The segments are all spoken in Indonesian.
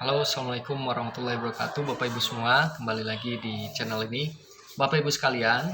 Halo, Assalamualaikum warahmatullahi wabarakatuh, Bapak Ibu semua. Kembali lagi di channel ini. Bapak Ibu sekalian,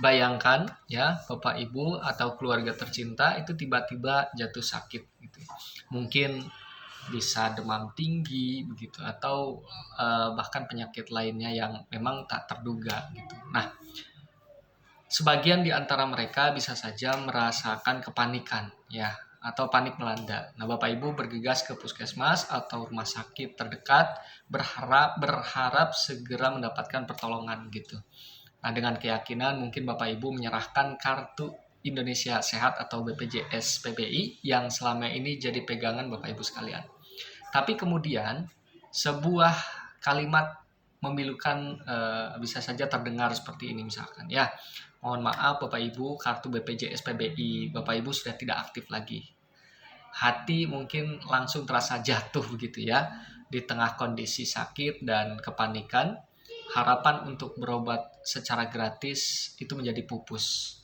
bayangkan ya, Bapak Ibu atau keluarga tercinta itu tiba-tiba jatuh sakit gitu. Mungkin bisa demam tinggi begitu atau bahkan penyakit lainnya yang memang tak terduga gitu. Nah, sebagian di antara mereka bisa saja merasakan kepanikan ya atau panik melanda. Nah, Bapak Ibu bergegas ke puskesmas atau rumah sakit terdekat berharap segera mendapatkan pertolongan gitu. Nah, dengan keyakinan mungkin Bapak Ibu menyerahkan kartu Indonesia Sehat atau BPJS PBI yang selama ini jadi pegangan Bapak Ibu sekalian. Tapi kemudian sebuah kalimat memilukan bisa saja terdengar seperti ini misalkan ya. Mohon maaf Bapak Ibu, kartu BPJS PBI Bapak Ibu sudah tidak aktif lagi. Hati mungkin langsung terasa jatuh begitu ya. Di tengah kondisi sakit dan kepanikan, harapan untuk berobat secara gratis itu menjadi pupus.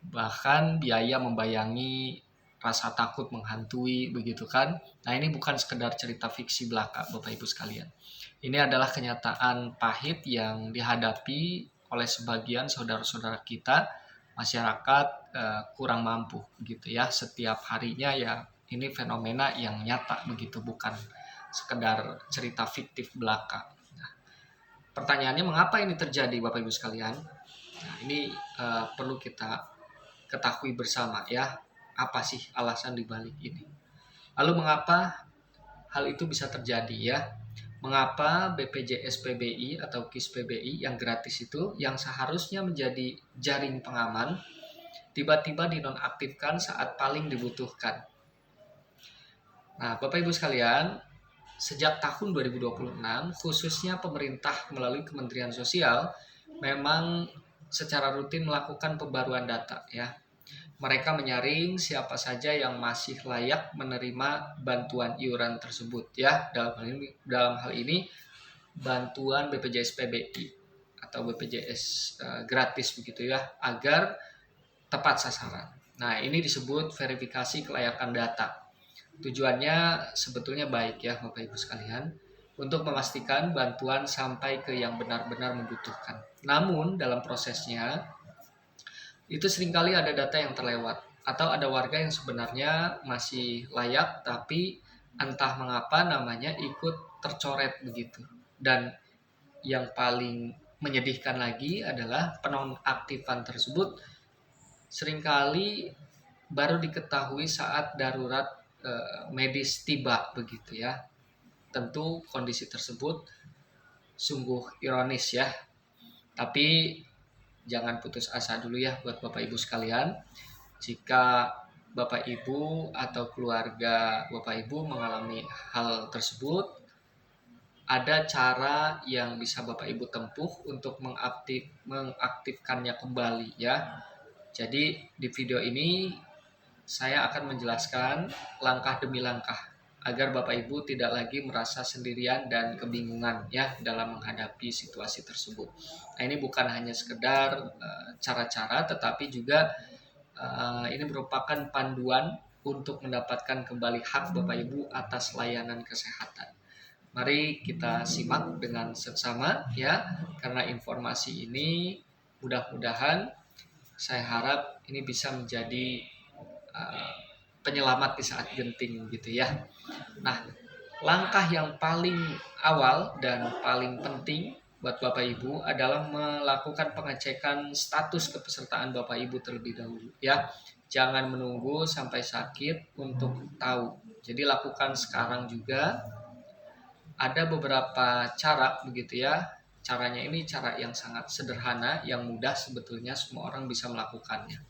Bahkan biaya membayangi, rasa takut menghantui begitu kan. Nah, ini bukan sekedar cerita fiksi belaka Bapak Ibu sekalian. Ini adalah kenyataan pahit yang dihadapi oleh sebagian saudara-saudara kita masyarakat kurang mampu gitu ya. Setiap harinya ya ini fenomena yang nyata begitu, bukan sekedar cerita fiktif belaka. Nah, pertanyaannya mengapa ini terjadi Bapak Ibu sekalian? Nah, ini perlu kita ketahui bersama ya, apa sih alasan dibalik ini. Lalu mengapa hal itu bisa terjadi ya? Mengapa BPJS PBI atau KIS PBI yang gratis itu, yang seharusnya menjadi jaring pengaman, tiba-tiba dinonaktifkan saat paling dibutuhkan? Nah, Bapak Ibu sekalian, sejak tahun 2026, khususnya pemerintah melalui Kementerian Sosial, memang secara rutin melakukan pembaruan data ya. Mereka menyaring siapa saja yang masih layak menerima bantuan iuran tersebut ya. Dalam hal ini bantuan BPJS PBI atau BPJS gratis begitu ya, agar tepat sasaran. Nah, ini disebut verifikasi kelayakan data. Tujuannya sebetulnya baik ya Bapak Ibu sekalian, untuk memastikan bantuan sampai ke yang benar-benar membutuhkan. Namun dalam prosesnya itu seringkali ada data yang terlewat atau ada warga yang sebenarnya masih layak tapi entah mengapa namanya ikut tercoret begitu. Dan yang paling menyedihkan lagi adalah penonaktifan tersebut seringkali baru diketahui saat darurat medis tiba begitu ya. Tentu kondisi tersebut sungguh ironis ya. Tapi jangan putus asa dulu ya buat Bapak Ibu sekalian. Jika Bapak Ibu atau keluarga Bapak Ibu mengalami hal tersebut, ada cara yang bisa Bapak Ibu tempuh untuk mengaktifkannya kembali ya. Jadi di video ini saya akan menjelaskan langkah demi langkah agar Bapak Ibu tidak lagi merasa sendirian dan kebingungan ya dalam menghadapi situasi tersebut. Nah, ini bukan hanya sekedar cara-cara tetapi juga ini merupakan panduan untuk mendapatkan kembali hak Bapak Ibu atas layanan kesehatan. Mari kita simak dengan seksama ya, karena informasi ini mudah-mudahan saya harap ini bisa menjadi penyelamat di saat genting gitu ya. Nah, langkah yang paling awal dan paling penting buat Bapak Ibu adalah melakukan pengecekan status kepesertaan Bapak Ibu terlebih dahulu ya. Jangan menunggu sampai sakit untuk tahu. Jadi lakukan sekarang juga. Ada beberapa cara begitu ya. Caranya ini cara yang sangat sederhana, yang mudah sebetulnya semua orang bisa melakukannya.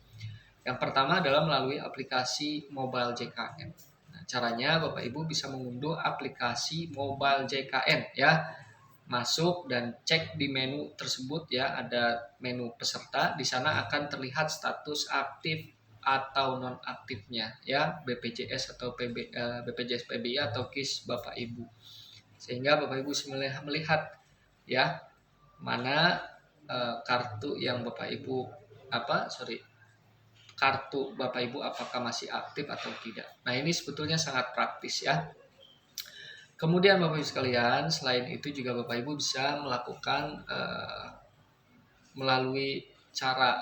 Yang pertama adalah melalui aplikasi Mobile JKN. Nah, caranya Bapak Ibu bisa mengunduh aplikasi Mobile JKN ya. Masuk dan cek di menu tersebut ya, ada menu peserta. Di sana akan terlihat status aktif atau nonaktifnya ya, BPJS atau BPJS PBI atau KIS Bapak Ibu. Sehingga Bapak Ibu melihat ya mana kartu yang Bapak Ibu kartu Bapak Ibu apakah masih aktif atau tidak. Nah, ini sebetulnya sangat praktis ya. Kemudian Bapak Ibu sekalian, selain itu juga Bapak Ibu bisa melakukan melalui cara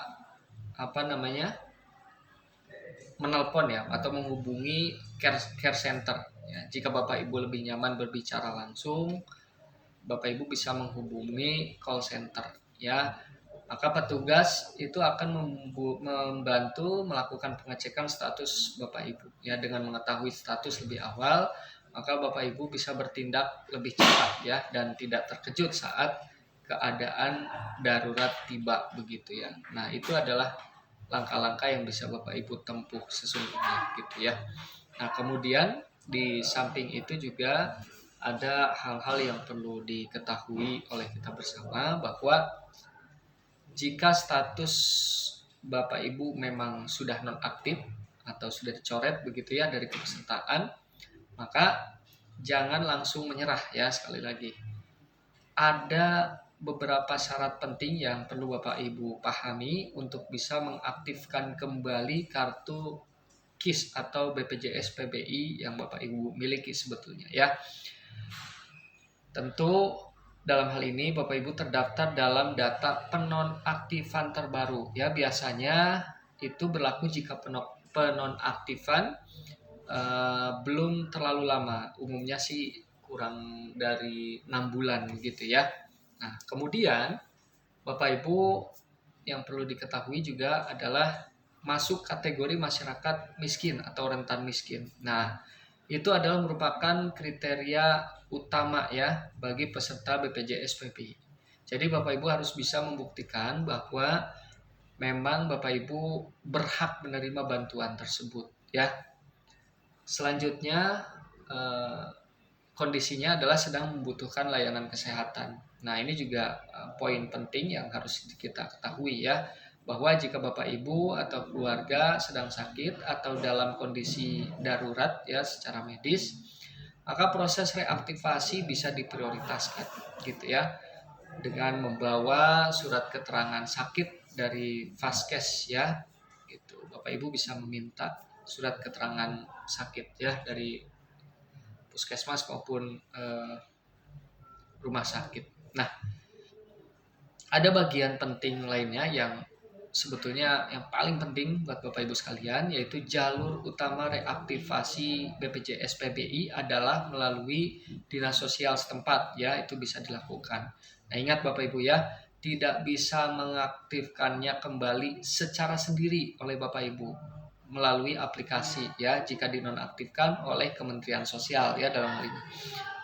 menelpon ya, atau menghubungi care center ya. Jika Bapak Ibu lebih nyaman berbicara langsung, Bapak Ibu bisa menghubungi call center ya. Maka petugas itu akan membantu melakukan pengecekan status Bapak Ibu ya. Dengan mengetahui status lebih awal, maka Bapak Ibu bisa bertindak lebih cepat ya, dan tidak terkejut saat keadaan darurat tiba begitu ya. Nah, itu adalah langkah-langkah yang bisa Bapak Ibu tempuh sesungguhnya gitu ya. Nah, kemudian di samping itu juga ada hal-hal yang perlu diketahui oleh kita bersama, bahwa jika status Bapak Ibu memang sudah nonaktif atau sudah dicoret begitu ya dari kepesertaan, maka jangan langsung menyerah ya. Sekali lagi, ada beberapa syarat penting yang perlu Bapak Ibu pahami untuk bisa mengaktifkan kembali kartu KIS atau BPJS PBI yang Bapak Ibu miliki sebetulnya ya. Tentu dalam hal ini Bapak Ibu terdaftar dalam data penonaktifan terbaru ya. Biasanya itu berlaku jika penonaktifan belum terlalu lama, umumnya sih kurang dari 6 bulan gitu ya. Nah, kemudian Bapak Ibu yang perlu diketahui juga adalah masuk kategori masyarakat miskin atau rentan miskin. Nah, itu adalah merupakan kriteria utama ya bagi peserta BPJS PBI. Jadi Bapak Ibu harus bisa membuktikan bahwa memang Bapak Ibu berhak menerima bantuan tersebut ya. Selanjutnya kondisinya adalah sedang membutuhkan layanan kesehatan. Nah, ini juga poin penting yang harus kita ketahui ya, bahwa jika Bapak Ibu atau keluarga sedang sakit atau dalam kondisi darurat ya secara medis, maka proses reaktivasi bisa diprioritaskan gitu ya, dengan membawa surat keterangan sakit dari Vaskes ya. Gitu. Bapak Ibu bisa meminta surat keterangan sakit ya dari puskesmas maupun rumah sakit. Nah, ada bagian penting lainnya yang sebetulnya yang paling penting buat Bapak Ibu sekalian, yaitu jalur utama reaktivasi BPJS PBI adalah melalui dinas sosial setempat ya, itu bisa dilakukan. Nah, ingat Bapak Ibu ya, tidak bisa mengaktifkannya kembali secara sendiri oleh Bapak Ibu melalui aplikasi ya, jika dinonaktifkan oleh Kementerian Sosial ya dalam hal ini.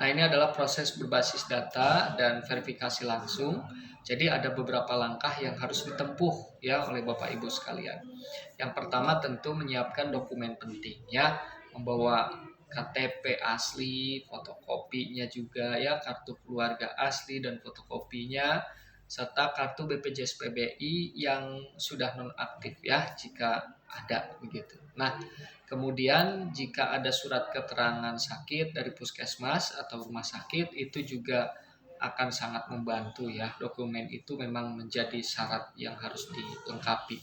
Nah, ini adalah proses berbasis data dan verifikasi langsung. Jadi ada beberapa langkah yang harus ditempuh ya oleh Bapak Ibu sekalian. Yang pertama tentu menyiapkan dokumen penting ya, membawa KTP asli, fotokopinya juga ya, kartu keluarga asli dan fotokopinya, serta kartu BPJS PBI yang sudah nonaktif ya jika ada begitu. Nah, kemudian jika ada surat keterangan sakit dari puskesmas atau rumah sakit, itu juga akan sangat membantu ya. Dokumen itu memang menjadi syarat yang harus dilengkapi.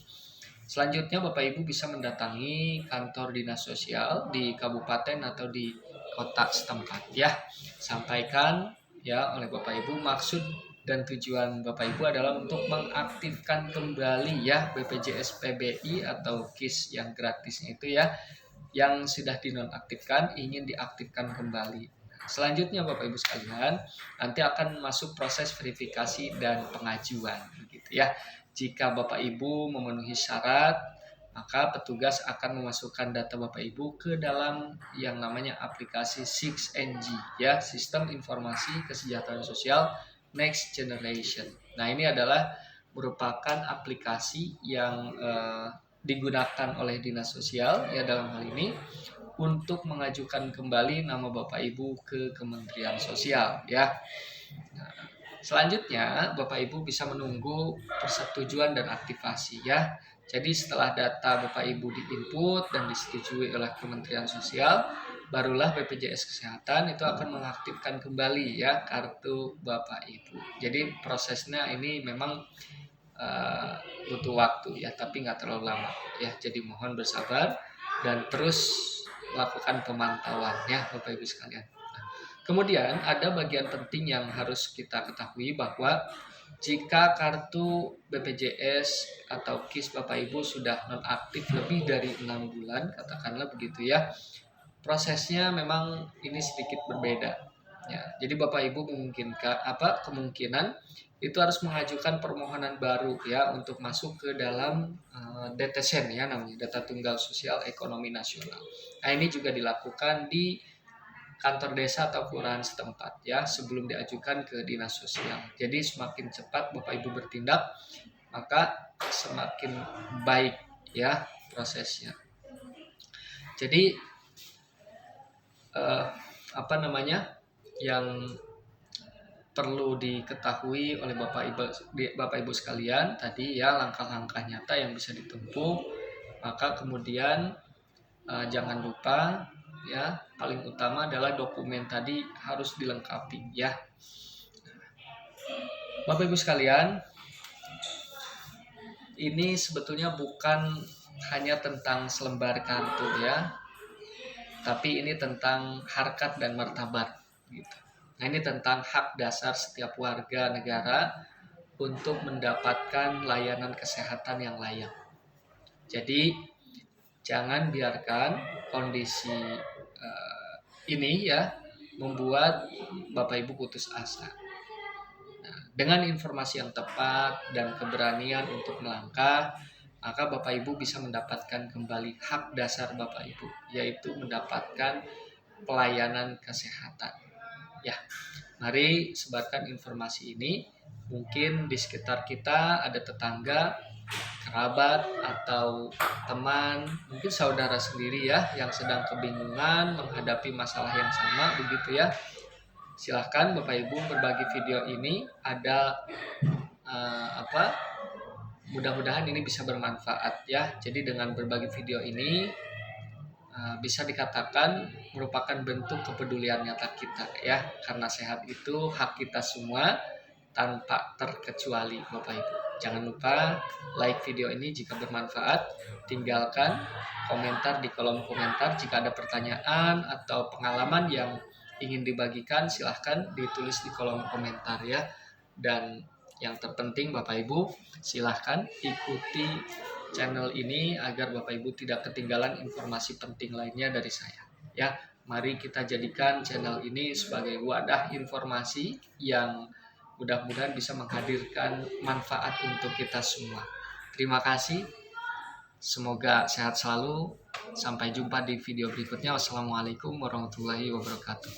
Selanjutnya Bapak Ibu bisa mendatangi kantor dinas sosial di kabupaten atau di kota setempat ya. Sampaikan ya oleh Bapak Ibu maksud dan tujuan Bapak Ibu adalah untuk mengaktifkan kembali ya BPJS PBI atau KIS yang gratisnya itu ya, yang sudah dinonaktifkan ingin diaktifkan kembali. Selanjutnya Bapak Ibu sekalian, nanti akan masuk proses verifikasi dan pengajuan gitu ya. Jika Bapak Ibu memenuhi syarat, maka petugas akan memasukkan data Bapak Ibu ke dalam yang namanya aplikasi 6NG ya, Sistem Informasi Kesejahteraan Sosial Next Generation. Nah, ini adalah merupakan aplikasi yang digunakan oleh dinas sosial ya dalam hal ini untuk mengajukan kembali nama Bapak Ibu ke Kementerian Sosial ya. Nah, selanjutnya Bapak Ibu bisa menunggu persetujuan dan aktivasi ya. Jadi setelah data Bapak Ibu diinput dan disetujui oleh Kementerian Sosial, barulah BPJS Kesehatan itu akan mengaktifkan kembali ya kartu Bapak Ibu. Jadi prosesnya ini memang butuh waktu ya, tapi nggak terlalu lama ya. Jadi mohon bersabar dan terus lakukan pemantauan ya Bapak Ibu sekalian. Kemudian ada bagian penting yang harus kita ketahui bahwa jika kartu BPJS atau KIS Bapak Ibu sudah nonaktif lebih dari 6 bulan, katakanlah begitu ya, prosesnya memang ini sedikit berbeda. Ya, jadi Bapak Ibu kemungkinan itu harus mengajukan permohonan baru ya untuk masuk ke dalam DTSN ya, namanya Data Tunggal Sosial Ekonomi Nasional. Nah, ini juga dilakukan di kantor desa atau kelurahan setempat ya sebelum diajukan ke dinas sosial. Jadi semakin cepat Bapak Ibu bertindak, maka semakin baik ya prosesnya. Jadi yang perlu diketahui oleh Bapak Ibu sekalian tadi ya, langkah-langkah nyata yang bisa ditempuh. Maka kemudian jangan lupa ya, paling utama adalah dokumen tadi harus dilengkapi ya. Bapak Ibu sekalian, ini sebetulnya bukan hanya tentang selembar kartu ya, tapi ini tentang harkat dan martabat gitu. Nah, ini tentang hak dasar setiap warga negara untuk mendapatkan layanan kesehatan yang layak. Jadi jangan biarkan kondisi ini ya membuat Bapak Ibu putus asa. Nah, dengan informasi yang tepat dan keberanian untuk melangkah, maka Bapak Ibu bisa mendapatkan kembali hak dasar Bapak Ibu, yaitu mendapatkan pelayanan kesehatan. Ya, mari sebarkan informasi ini. Mungkin di sekitar kita ada tetangga, kerabat, atau teman, mungkin saudara sendiri ya, yang sedang kebingungan menghadapi masalah yang sama begitu ya. Silahkan Bapak Ibu berbagi video ini, ada mudah-mudahan ini bisa bermanfaat ya. Jadi dengan berbagi video ini bisa dikatakan merupakan bentuk kepedulian nyata kita ya, karena sehat itu hak kita semua tanpa terkecuali Bapak Ibu. Jangan lupa like video ini jika bermanfaat, tinggalkan komentar di kolom komentar. Jika ada pertanyaan atau pengalaman yang ingin dibagikan, silahkan ditulis di kolom komentar ya. Dan yang terpenting Bapak Ibu, silahkan ikuti channel ini agar Bapak Ibu tidak ketinggalan informasi penting lainnya dari saya ya. Mari kita jadikan channel ini sebagai wadah informasi yang mudah-mudahan bisa menghadirkan manfaat untuk kita semua. Terima kasih, semoga sehat selalu. Sampai jumpa di video berikutnya. Wassalamualaikum warahmatullahi wabarakatuh.